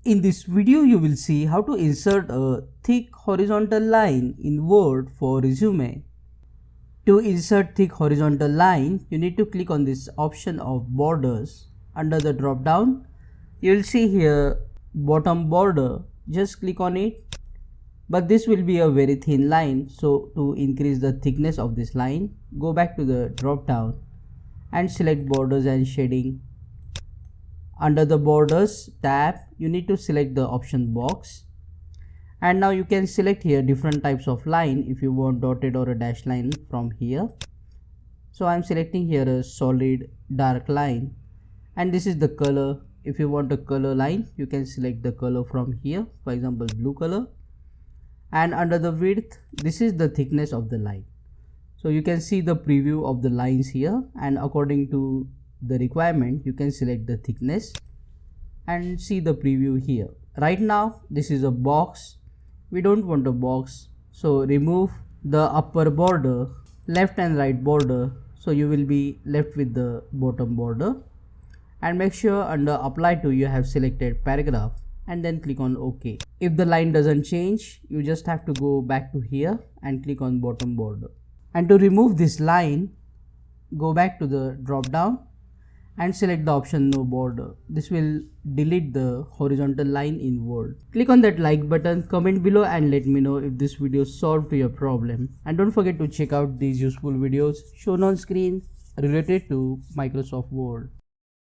In this video, you will see how to insert a thick horizontal line in Word for resume. To insert thick horizontal line, you need to click on this option of borders. Under the drop down, you will see here bottom border. Just click on it. But this will be a very thin line, so to increase the thickness of this line, go back to the drop down and select borders and shading. Under the borders tab, you need to select the option box, and now you can select here different types of line if you want dotted or a dashed line from here. So I am selecting here a solid dark line, and this is the color. If you want a color line, you can select the color from here, for example blue color. And under the width, this is the thickness of the line. So you can see the preview of the lines here, and according to the requirement you can select the thickness and see the preview here. Right now this is a box. We don't want a box, so remove the upper border, left and right border, so you will be left with the bottom border. And make sure under apply to you have selected paragraph, and then click on OK. If the line doesn't change, you just have to go back to here and click on bottom border. And to remove this line, go back to the drop down and select the option no border. This will delete the horizontal line in Word. Click on that like button, comment below and let me know if this video solved your problem. And don't forget to check out these useful videos shown on screen related to Microsoft Word.